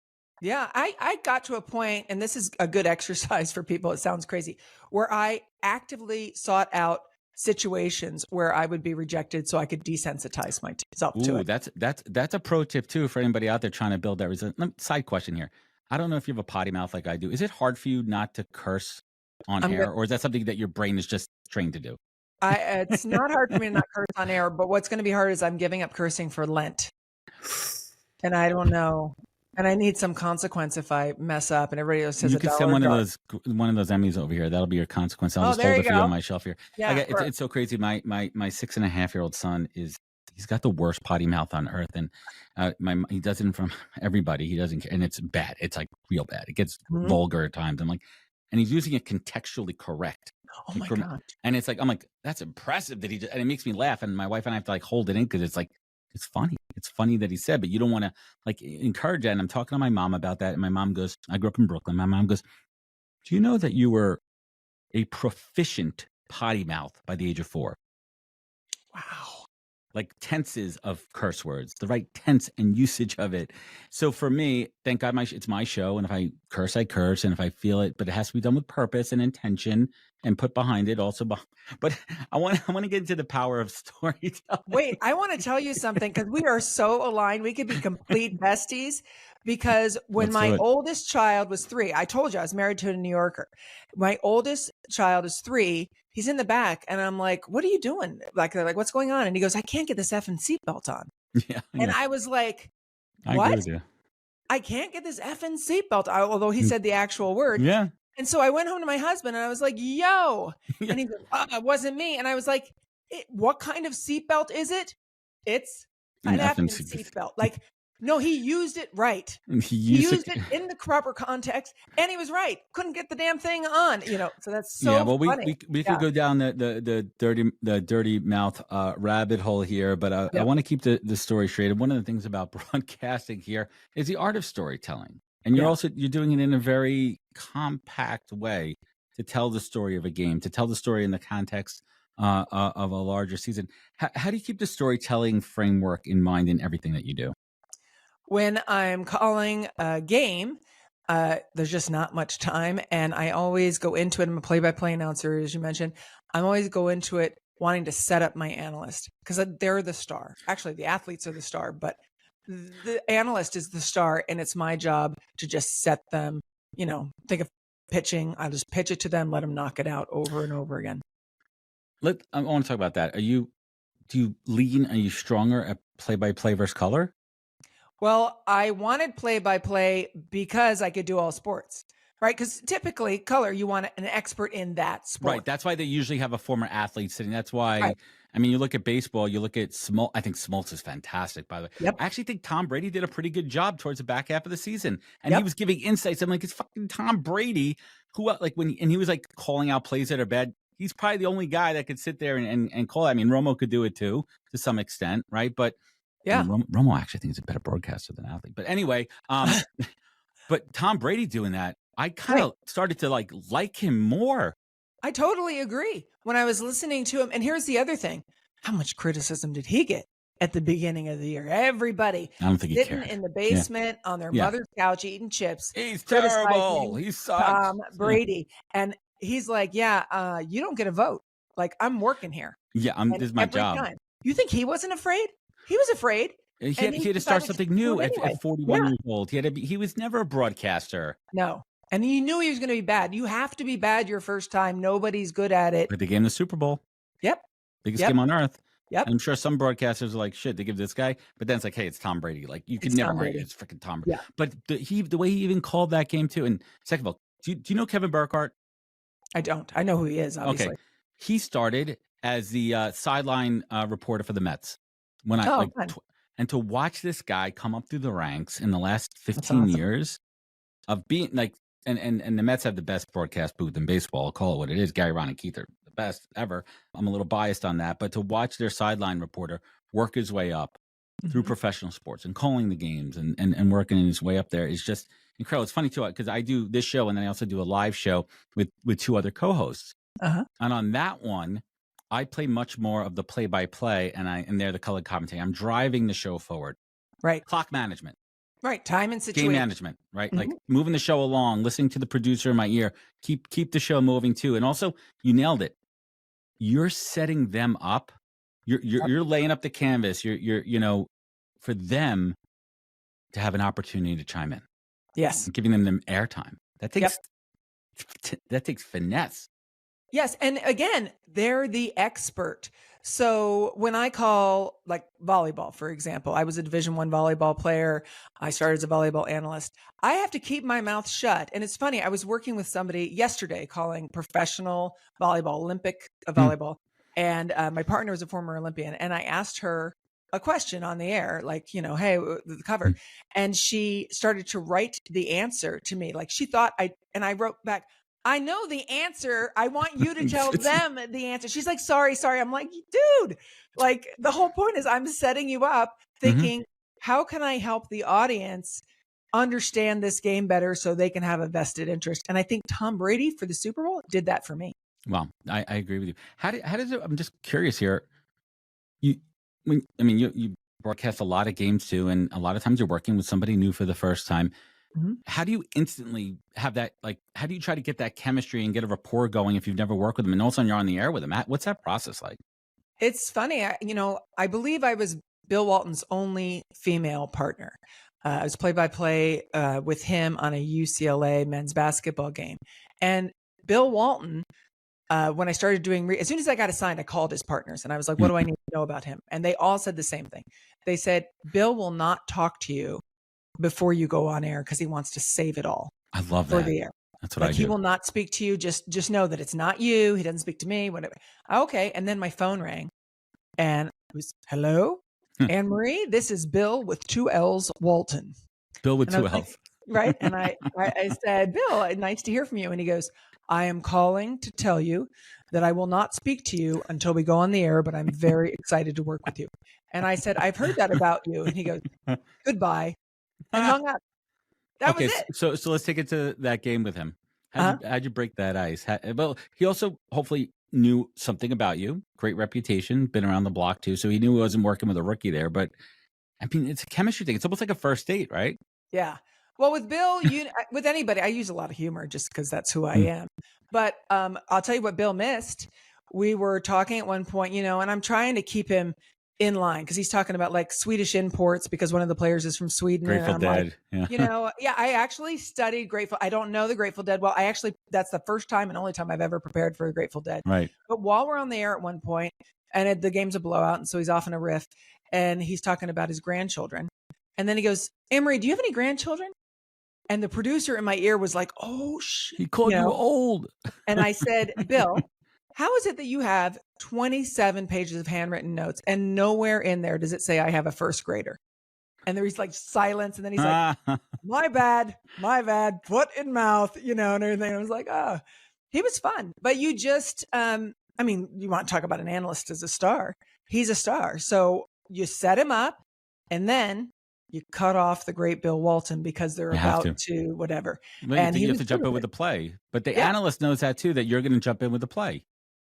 Yeah, I got to a point, and this is a good exercise for people. It sounds crazy, where I actively sought out situations where I would be rejected so I could desensitize myself to it. That's a pro tip too for anybody out there trying to build that resilience. Side question here. I don't know if you have a potty mouth like I do. Is it hard for you not to curse on air, or is that something that your brain is just trained to do? It's not hard for me to not curse on air, but what's going to be hard is I'm giving up cursing for Lent. And I don't know. And I need some consequence if I mess up. And everybody else says you could send one of those Emmys over here. That'll be your consequence. I'll just hold it for you on my shelf here. Yeah, it's so crazy. My 6.5-year-old son he's got the worst potty mouth on earth, and he does it from everybody. He doesn't, and it's bad. It's like real bad. It gets vulgar at times. I'm like, and he's using it contextually correct. Oh my God. And it's like, I'm like, that's impressive that and it makes me laugh. And my wife and I have to like hold it in because it's like, it's funny. It's funny that he said, but you don't want to like encourage that. And I'm talking to my mom about that. And my mom goes, I grew up in Brooklyn. My mom goes, do you know that you were a proficient potty mouth by the age of 4? Wow. Like tenses of curse words, the right tense and usage of it. So for me, thank God it's my show. And if I curse, I curse. And if I feel it, but it has to be done with purpose and intention and put behind it also. But I want to get into the power of storytelling. Wait, I want to tell you something because we are so aligned. We could be complete besties because when my oldest child was 3, I told you I was married to a New Yorker. My oldest child is 3. He's in the back and I'm like, what are you doing? Like, they're like, what's going on? And he goes, I can't get this effing seatbelt on. Yeah. And I was like, what? I agree with you. I can't get this effing seatbelt on, although he said the actual word. Yeah. And so I went home to my husband and I was like, yo. And he goes, it wasn't me. And I was like, what kind of seatbelt is it? It's an effing seatbelt. Like, no, he used it right. He used it in the proper context, and he was right. Couldn't get the damn thing on, So that's so funny. We could go down the dirty mouth rabbit hole here, but I want to keep the story straight. And one of the things about broadcasting here is the art of storytelling, and you're doing it in a very compact way to tell the story of a game, to tell the story in the context of a larger season. How do you keep the storytelling framework in mind in everything that you do? When I'm calling a game, there's just not much time. And I always go into it. I'm a play-by-play announcer, as you mentioned. I'm always go into it wanting to set up my analyst because they're the star. Actually, the athletes are the star, but the analyst is the star. And it's my job to just set them, think of pitching. I'll just pitch it to them, let them knock it out over and over again. I want to talk about that. Are you stronger at play-by-play versus color? Well, I wanted play-by-play because I could do all sports, right? Because typically color, you want an expert in that sport. Right. That's why they usually have a former athlete sitting. That's why, right. I mean, you look at baseball, you look at Smoltz. I think Smoltz is fantastic, by the way. Yep. I actually think Tom Brady did a pretty good job towards the back half of the season. And he was giving insights. I'm like, it's fucking Tom Brady. He was like calling out plays that are bad. He's probably the only guy that could sit there and call it. I mean, Romo could do it too, to some extent, right? But yeah, Romo actually thinks he's a better broadcaster than athlete. But anyway, but Tom Brady doing that, I kind of started to like him more. I totally agree. When I was listening to him, and here's the other thing: how much criticism did he get? at the beginning of the year. Everybody I don't think he sitting cared. in the basement on their mother's couch eating chips. He's criticizing terrible. He sucks. Tom Brady. And he's like, yeah, you don't get a vote. Like, I'm working here. Yeah, this is my job. Time. You think he wasn't afraid? He was afraid. He had to start something new at 41 years old. He was never a broadcaster. No. And you knew he was going to be bad. You have to be bad your first time. Nobody's good at it. But they gave him the Super Bowl. Yep. Biggest game on earth. Yep. I'm sure some broadcasters are like, shit, they give this guy. But then it's like, hey, it's Tom Brady. Like, you can never write it. It's freaking Tom Brady. Yeah. But the way he even called that game, too. And second of all, do you know Kevin Burkhardt? I don't. I know who he is, obviously. Okay. He started as the sideline reporter for the Mets. And to watch this guy come up through the ranks in the last 15 years of being like, and the Mets have the best broadcast booth in baseball. I'll call it what it is. Gary, Ron, and Keith are the best ever. I'm a little biased on that, but to watch their sideline reporter work his way up through professional sports and calling the games and working his way up there is just incredible. It's funny too, because I do this show and then I also do a live show with two other co-hosts. And on that one, I play much more of the play-by-play, and they're the color commentary. I'm driving the show forward. Right. Clock management. Right. Time and situation. Game management. Right. Like moving the show along, listening to the producer in my ear, keep the show moving too. And also, you nailed it. You're setting them up. You're laying up the canvas. You're for them to have an opportunity to chime in. Yes. Giving them airtime. That takes finesse. Yes. And again, they're the expert. So when I call like volleyball, for example, I was a Division I volleyball player. I started as a volleyball analyst. I have to keep my mouth shut. And it's funny. I was working with somebody yesterday calling professional volleyball, Olympic volleyball. And my partner was a former Olympian. And I asked her a question on the air, like, hey, the cover. And she started to write the answer to me. Like she thought and I wrote back, I know the answer. I want you to tell them the answer. She's like, sorry. I'm like, dude, like the whole point is I'm setting you up thinking, how can I help the audience understand this game better so they can have a vested interest? And I think Tom Brady for the Super Bowl did that for me. Well, I agree with you. How does it, I'm just curious here. You broadcast a lot of games too, and a lot of times you're working with somebody new for the first time. How do you instantly have that? Like, how do you try to get that chemistry and get a rapport going if you've never worked with them, and all of a sudden you're on the air with them? What's that process like? It's funny. I believe I was Bill Walton's only female partner. I was play-by-play with him on a UCLA men's basketball game. And Bill Walton, when I started doing, as soon as I got assigned, I called his partners and I was like, what do I need to know about him? And they all said the same thing. They said, Bill will not talk to you before you go on air because he wants to save it all. I love for that. The air. That's what I do. He will not speak to you. Just know that it's not you. He doesn't speak to me. Whatever. Okay. And then my phone rang and it was, hello, Anne Marie, this is Bill with 2 L's Walton. Bill with 2 L's. Like, right. And I said, Bill, nice to hear from you. And he goes, I am calling to tell you that I will not speak to you until we go on the air, but I'm very excited to work with you. And I said, I've heard that about you. And he goes, goodbye. And hung up. That was it. So let's take it to that game with him. How'd you break that ice? Well, he also hopefully knew something about you. Great reputation, been around the block too. So he knew he wasn't working with a rookie there. But I mean, it's a chemistry thing. It's almost like a first date, right? Yeah. Well, with Bill, with anybody, I use a lot of humor just because that's who I am. But I'll tell you what Bill missed. We were talking at one point, and I'm trying to keep him in line because he's talking about like Swedish imports because one of the players is from Sweden. Grateful Dead. Like, I actually studied Grateful. I don't know the Grateful Dead well. That's the first time and only time I've ever prepared for a Grateful Dead. Right. But while we're on the air at one point, and the game's a blowout, and so he's off in a riff, and he's talking about his grandchildren, and then he goes, Emery, do you have any grandchildren? And the producer in my ear was like, oh shit. He called you old. And I said, Bill, how is it that you have 27 pages of handwritten notes and nowhere in there does it say I have a first grader? And there was like silence. And then he's like, my bad, foot in mouth, and everything. And I was like, oh, he was fun. But you just, you want to talk about an analyst as a star. He's a star. So you set him up and then you cut off the great Bill Walton because they're about to whatever. Well, and you have to jump in with the play. But the analyst knows that too, that you're going to jump in with the play.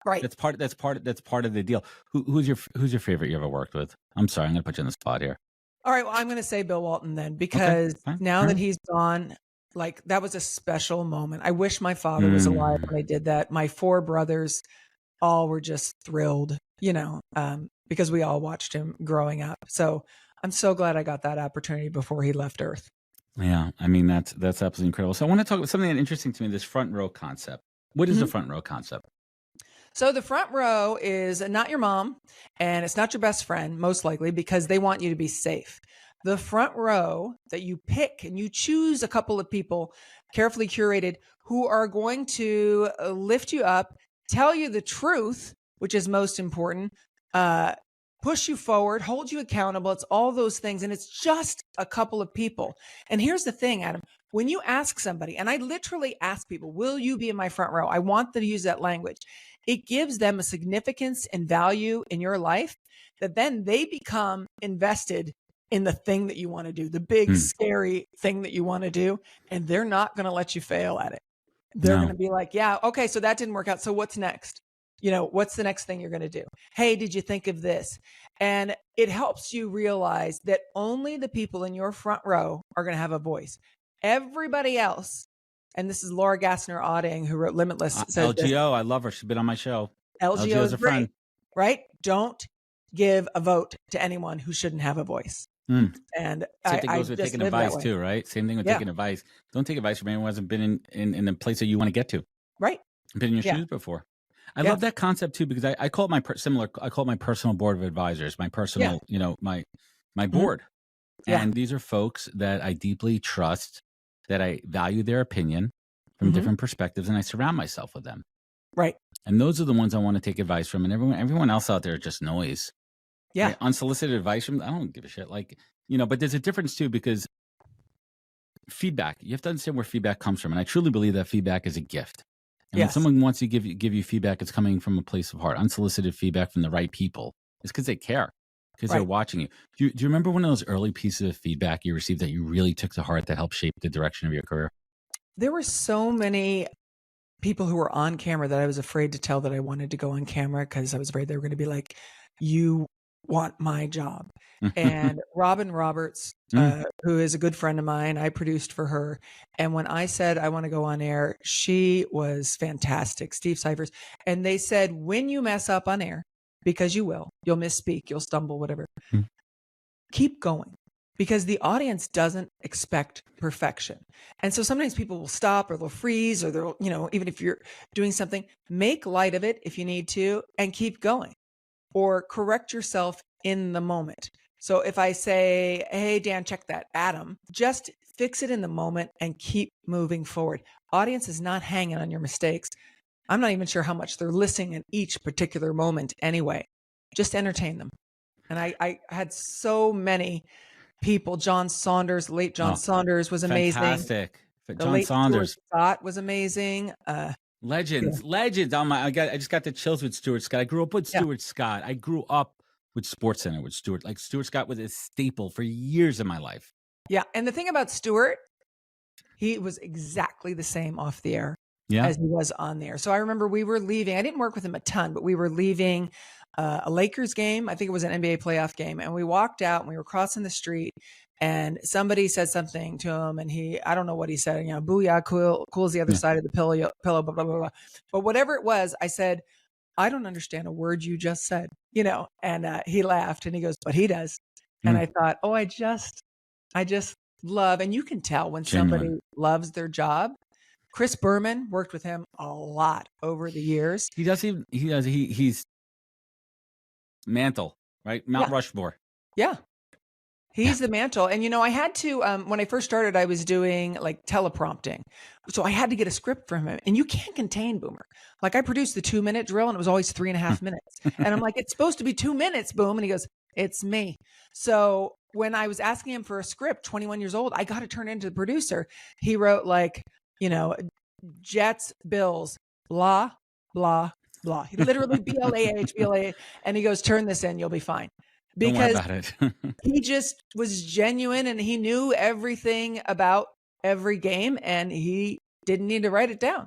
Right. That's part of the deal. Who's your favorite you ever worked with? I'm sorry, I'm going to put you on the spot here. All right. Well, I'm going to say Bill Walton then, because now that he's gone, like, that was a special moment. I wish my father was alive when I did that. My 4 brothers all were just thrilled, because we all watched him growing up. So I'm so glad I got that opportunity before he left Earth. Yeah, I mean, that's absolutely incredible. So I want to talk about something that's interesting to me, this front row concept. What is the front row concept? So the front row is not your mom, and it's not your best friend, most likely, because they want you to be safe. The front row that you pick, and you choose a couple of people carefully curated who are going to lift you up, tell you the truth, which is most important, push you forward, hold you accountable. It's all those things. And it's just a couple of people. And here's the thing, Adam, when you ask somebody, and I literally ask people, will you be in my front row? I want them to use that language. It gives them a significance and value in your life that then they become invested in the thing that you want to do, the big, scary thing that you want to do. And they're not going to let you fail at it. They're going to be like, yeah, okay, so that didn't work out. So what's next? What's the next thing you're going to do? Hey, did you think of this? And it helps you realize that only the people in your front row are going to have a voice. Everybody else, and this is Laura Gassner-Otting, who wrote Limitless. Says LGO, this. I love her. She's been on my show. LGO is a friend, right? Don't give a vote to anyone who shouldn't have a voice. And same thing goes with taking advice too, right? Same thing with taking advice. Don't take advice from anyone who hasn't been in the place that you want to get to. Right. Been in your shoes before. I love that concept too, because I call it my personal board of advisors, my personal, my board. And these are folks that I deeply trust, that I value their opinion from different perspectives, and I surround myself with them. Right. And those are the ones I want to take advice from, and everyone else out there is just noise. Yeah. Right? Unsolicited advice from, I don't give a shit. But there's a difference too, because feedback, you have to understand where feedback comes from. And I truly believe that feedback is a gift. And when someone wants to give you feedback, it's coming from a place of heart. Unsolicited feedback from the right people. It's because they care, because they're watching you. Do you remember one of those early pieces of feedback you received that you really took to heart that helped shape the direction of your career? There were so many people who were on camera that I was afraid to tell that I wanted to go on camera, because I was afraid they were going to be like, you want my job. And Robin Roberts, who is a good friend of mine, I produced for her. And when I said I want to go on air, she was fantastic. Steve Cyphers. And they said, when you mess up on air, because you'll misspeak, you'll stumble, whatever, keep going, because the audience doesn't expect perfection. And so sometimes people will stop, or they'll freeze, or they'll, even if you're doing something, make light of it if you need to, and keep going, or correct yourself in the moment. So if I say, hey, Dan, check that, Adam, just fix it in the moment and keep moving forward. Audience is not hanging on your mistakes. I'm not even sure how much they're listening in each particular moment anyway. Just entertain them. And I had so many people. John Saunders, late John Saunders was amazing. Fantastic. John Saunders. Stuart Scott was amazing. Legends. Oh my! I just got the chills with Stuart Scott. I grew up with Stuart Scott. I grew up with SportsCenter with Stuart. Like, Stuart Scott was a staple for years in my life. Yeah, and the thing about Stuart, he was exactly the same off the air as he was on the air. So I remember we were leaving. I didn't work with him a ton, but we were leaving a Lakers game. I think it was an NBA playoff game, and we walked out and we were crossing the street. And somebody said something to him, and I don't know what he said, booyah, cool's the other side of the pillow, blah, blah, blah, blah. But whatever it was, I said, I don't understand a word you just said, and he laughed, and he goes, but he does. And I thought, I just love, and you can tell when somebody loves their job. Chris Berman, worked with him a lot over the years. He's mantle, right? Mount Rushmore. Yeah. He's the mantle. And, I had to, when I first started, I was doing like teleprompting. So I had to get a script from him, and you can't contain Boomer. Like, I produced the 2-minute drill, and it was always 3.5 minutes. And I'm like, it's supposed to be 2 minutes, Boom. And he goes, it's me. So when I was asking him for a script, 21 years old, I got to turn into the producer. He wrote Jets, Bills, blah, blah, blah. He literally BLAH. And he goes, turn this in, you'll be fine. Because don't worry about it. He just was genuine, and he knew everything about every game, and he didn't need to write it down.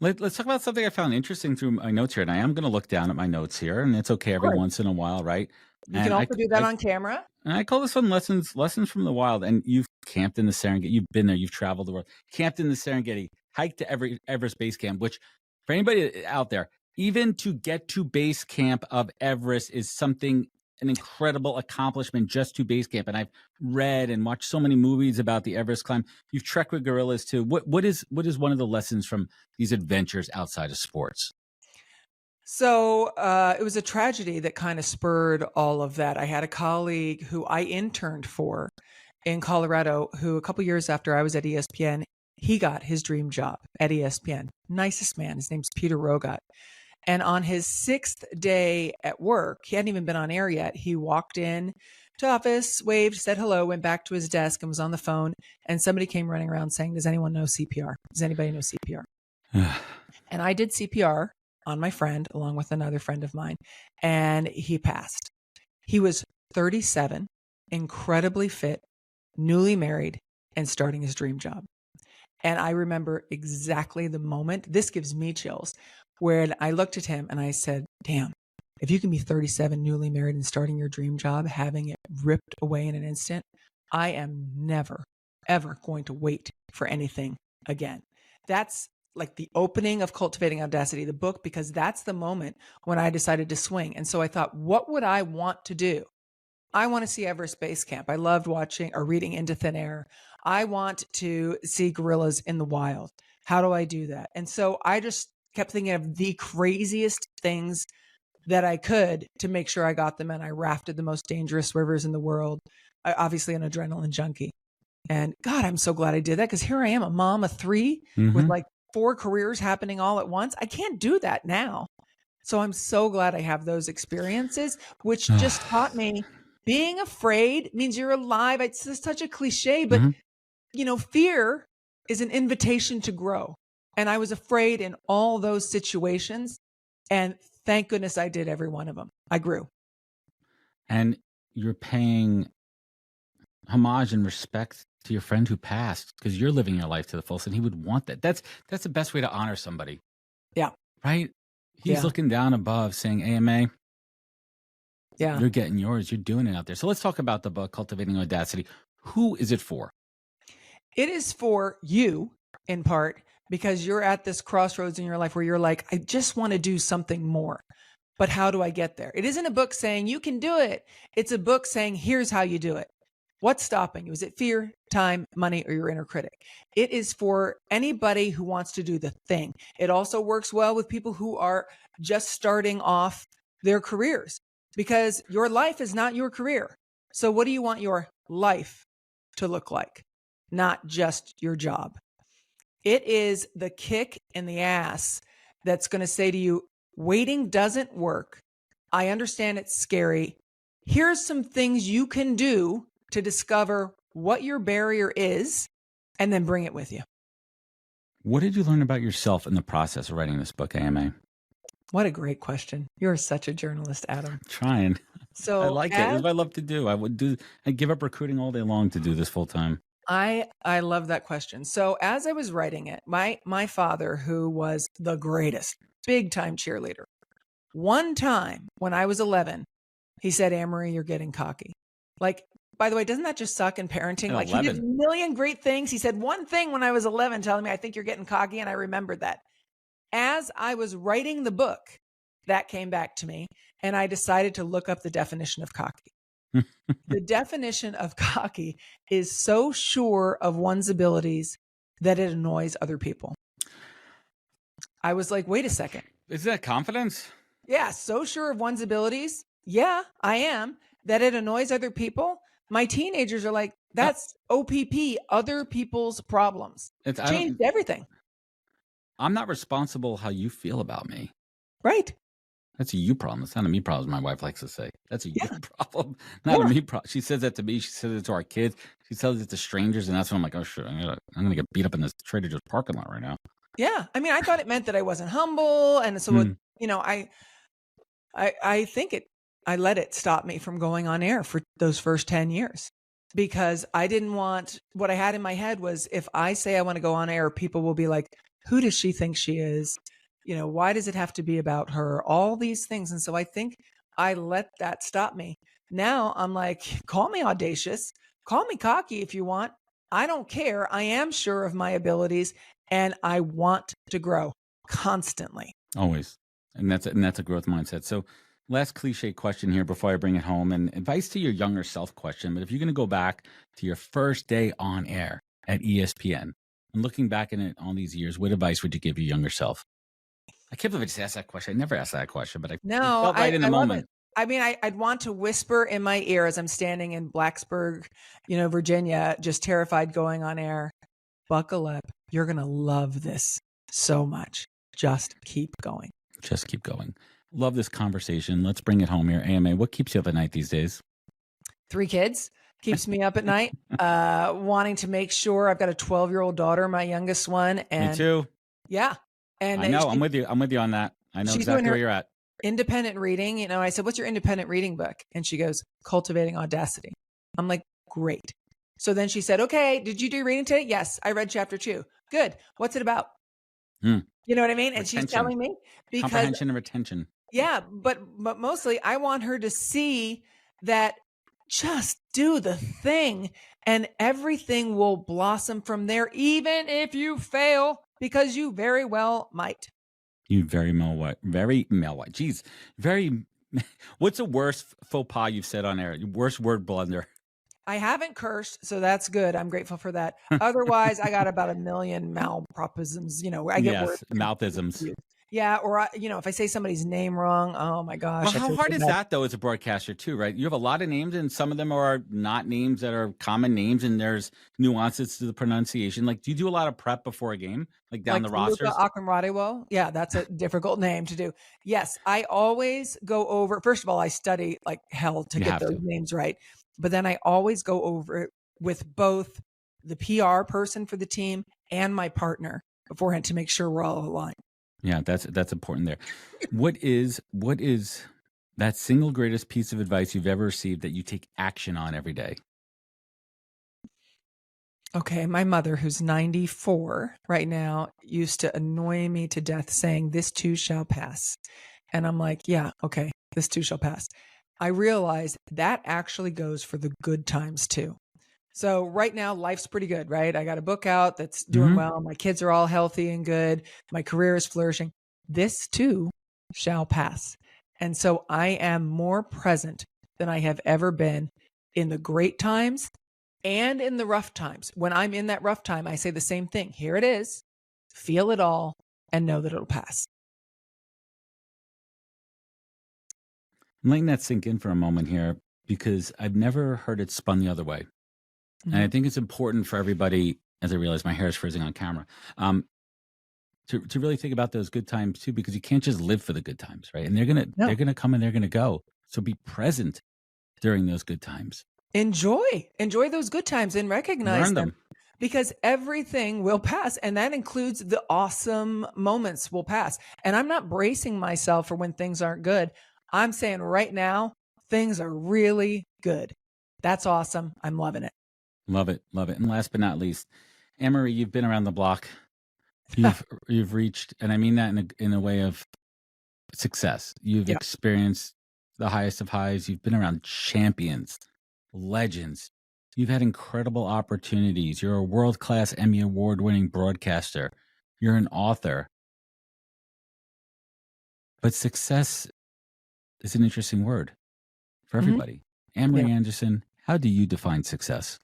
Let's talk about something I found interesting through my notes here. And I am going to look down at my notes here, and it's okay every Sure. once in a while, right? You can And also do that on camera. and I call this one lessons from the wild. And you've camped in the Serengeti. You've been there. You've traveled the world. Camped in the Serengeti. Hiked to Everest Base Camp. Which, for anybody out there, even to get to base camp of Everest is something, an incredible accomplishment just to base camp. And I've read and watched so many movies about the Everest climb. You've trekked with gorillas too. What is one of the lessons from these adventures outside of sports? So it was a tragedy that kind of spurred all of that. I had a colleague who I interned for in Colorado, who a couple years after I was at ESPN, he got his dream job at ESPN. Nicest man. His name's Peter Rogat. And on his 6th day at work, he hadn't even been on air yet. He walked in to office, waved, said hello, went back to his desk and was on the phone. And somebody came running around saying, does anyone know CPR? Does anybody know CPR? And I did CPR on my friend, along with another friend of mine, and he passed. He was 37, incredibly fit, newly married, and starting his dream job. And I remember exactly the moment, this gives me chills, where I looked at him and I said, damn, if you can be 37, newly married, and starting your dream job, having it ripped away in an instant, I am never, ever going to wait for anything again. That's like the opening of Cultivating Audacity, the book, because that's the moment when I decided to swing. And so I thought, what would I want to do? I want to see Everest Base Camp. I loved watching or reading Into Thin Air. I want to see gorillas in the wild. How do I do that? And so I just kept thinking of the craziest things that I could to make sure I got them. And I rafted the most dangerous rivers in the world. Obviously an adrenaline junkie. And God, I'm so glad I did that, because here I am, a mom of 3 with like 4 careers happening all at once. I can't do that now. So I'm so glad I have those experiences, which just taught me being afraid means you're alive. It's just such a cliche, but you know, fear is an invitation to grow. And I was afraid in all those situations. And thank goodness I did every one of them. I grew. And you're paying homage and respect to your friend who passed, because you're living your life to the fullest, and he would want that. That's the best way to honor somebody. Yeah. Right? He's looking down above saying, AMA, you're getting yours. You're doing it out there. So let's talk about the book, Cultivating Audacity. Who is it for? It is for you, in part, because you're at this crossroads in your life where you're like, I just want to do something more. But how do I get there? It isn't a book saying you can do it. It's a book saying, here's how you do it. What's stopping you? Is it fear, time, money, or your inner critic? It is for anybody who wants to do the thing. It also works well with people who are just starting off their careers, because your life is not your career. So what do you want your life to look like? Not just your job. It is the kick in the ass that's going to say to you, waiting doesn't work. I understand it's scary. Here's some things you can do to discover what your barrier is, and then bring it with you. What did you learn about yourself in the process of writing this book, AMA? What a great question. You're such a journalist, Adam. Trying. So I like it. It's what I love to do. I'd give up recruiting all day long to do this full time. I love that question. So as I was writing it, my father, who was the greatest, big time cheerleader, one time when I was 11, he said, Anne-Marie, you're getting cocky. Like, by the way, doesn't that just suck in parenting? Like, he did a million great things. He said one thing when I was 11, telling me, I think you're getting cocky. And I remembered that. As I was writing the book, that came back to me, and I decided to look up the definition of cocky. The definition of cocky is so sure of one's abilities that it annoys other people. I was like, wait a second. Is that confidence? Yeah, so sure of one's abilities. Yeah, I am. That it annoys other people. My teenagers are like, that's OPP, other people's problems. It's changed everything. I'm not responsible how you feel about me. Right. That's a you problem. It's not a me problem, my wife likes to say. That's a you problem, not a me problem. She says that to me. She says it to our kids. She tells it to strangers, and that's when I'm like, oh, shit, I'm going to get beat up in this Trader Joe's parking lot right now. Yeah. I mean, I thought it meant that I wasn't humble. And so, you know, I think I let it stop me from going on air for those first 10 years, because I didn't want, what I had in my head was, if I say I want to go on air, people will be like, Who does she think she is? Why does it have to be about her? All these things. And so I think I let that stop me. Now I'm like, call me audacious, call me cocky if you want. I don't care. I am sure of my abilities and I want to grow constantly. Always. And that's a growth mindset. So last cliche question here before I bring it home, and advice to your younger self question. But if you're going to go back to your first day on air at ESPN and looking back in it all these years, what advice would you give your younger self? I can't believe I just asked that question. I never asked that question, but I felt right in the moment. I mean, I'd want to whisper in my ear as I'm standing in Blacksburg, Virginia, just terrified going on air. Buckle up. You're going to love this so much. Just keep going. Just keep going. Love this conversation. Let's bring it home here. AMA, what keeps you up at night these days? 3 kids keeps me up at night. Wanting to make sure I've got a 12-year-old daughter, my youngest one. And me too. Yeah. And I know. I'm with you. I'm with you on that. I know exactly where you're at. Independent reading. I said, what's your independent reading book? And she goes, Cultivating Audacity. I'm like, great. So then she said, okay, did you do reading today? Yes, I read chapter 2. Good. What's it about? You know what I mean? And Retention. She's telling me because comprehension and retention. Yeah. But mostly I want her to see that just do the thing and everything will blossom from there, even if you fail, because you very well might. You very well what? Geez, what's the worst faux pas you've said on air? Your worst word blunder? I haven't cursed, so that's good. I'm grateful for that. Otherwise, I got about 1 million malpropisms. I get words. Mouthisms. Yeah, or if I say somebody's name wrong, oh my gosh. Well, how hard is that though as a broadcaster too, right? You have a lot of names and some of them are not names that are common names and there's nuances to the pronunciation. Like, do you do a lot of prep before a game? Like down the rosters? Akinradiwo. Yeah, that's a difficult name to do. Yes, I always go over, first of all, I study like hell to get those names right. But then I always go over it with both the PR person for the team and my partner beforehand to make sure we're all aligned. Yeah, that's important there. What is that single greatest piece of advice you've ever received that you take action on every day? Okay, my mother, who's 94 right now, used to annoy me to death saying, this too shall pass. And I'm like, yeah, okay, this too shall pass. I realized that actually goes for the good times too. So right now, life's pretty good, right? I got a book out that's doing well. My kids are all healthy and good. My career is flourishing. This too shall pass. And so I am more present than I have ever been in the great times and in the rough times. When I'm in that rough time, I say the same thing. Here it is. Feel it all and know that it'll pass. I'm letting that sink in for a moment here because I've never heard it spun the other way. And I think it's important for everybody, as I realize my hair is frizzing on camera, to really think about those good times too, because you can't just live for the good times, right? And they're gonna come and they're gonna go. So be present during those good times. Enjoy those good times and recognize them. Because everything will pass, and that includes the awesome moments will pass. And I'm not bracing myself for when things aren't good. I'm saying right now, things are really good. That's awesome. I'm loving it. Love it. Love it. And last but not least, Anne-Marie, you've been around the block. You've reached, and I mean that in a way of success. You've experienced the highest of highs. You've been around champions, legends. You've had incredible opportunities. You're a world-class Emmy Award-winning broadcaster. You're an author. But success is an interesting word for everybody. Anne-Marie Anderson, how do you define success?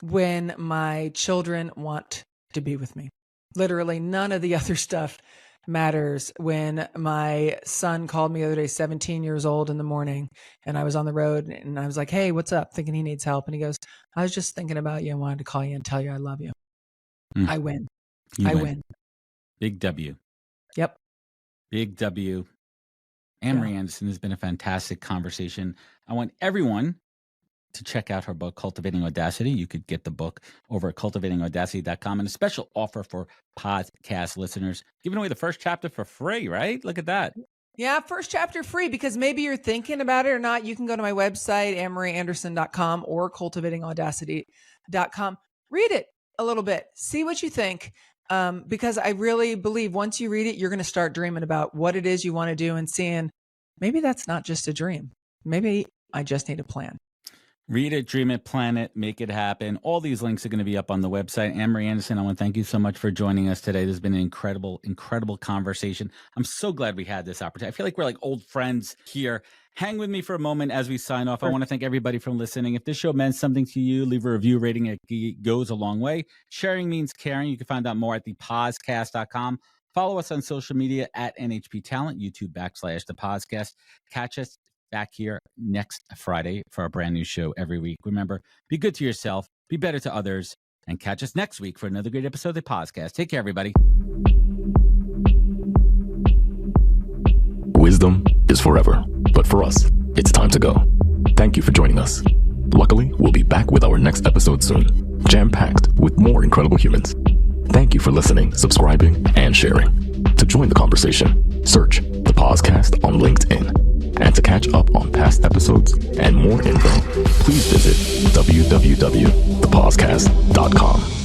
When my children want to be with me. Literally none of the other stuff matters. When my son called me the other day, 17 years old in the morning, and I was on the road and I was like, hey, what's up? Thinking he needs help. And he goes, I was just thinking about you and wanted to call you and tell you I love you. I win. I win. Big W. Yep. Big W. Anne-Marie Anderson, has been a fantastic conversation. I want everyone to check out her book, Cultivating Audacity. You could get the book over at cultivatingaudacity.com, and a special offer for podcast listeners, giving away the first chapter for free, right? Look at that. Yeah, first chapter free, because maybe you're thinking about it or not. You can go to my website, AnneMarieAnderson.com or cultivatingaudacity.com. Read it a little bit. See what you think. because I really believe once you read it, you're going to start dreaming about what it is you want to do and seeing maybe that's not just a dream. Maybe I just need a plan. Read it, dream it, plan it, make it happen. All these links are going to be up on the website. Anne-Marie Anderson, I want to thank you so much for joining us today. This has been an incredible, incredible conversation. I'm so glad we had this opportunity. I feel like we're like old friends here. Hang with me for a moment as we sign off. I want to thank everybody for listening. If this show meant something to you, leave a review rating. It goes a long way. Sharing means caring. You can find out more at thepodcast.com. Follow us on social media at NHP Talent, YouTube /The Podcast. Catch us back here next Friday for a brand new show every week. Remember, be good to yourself, be better to others, and catch us next week for another great episode of the podcast. Take care, everybody. Wisdom is forever, but for us, it's time to go. Thank you for joining us. Luckily, we'll be back with our next episode soon, jam-packed with more incredible humans. Thank you for listening, subscribing, and sharing. To join the conversation, search The Podcast on LinkedIn. And to catch up on past episodes and more info, please visit www.thepodcast.com.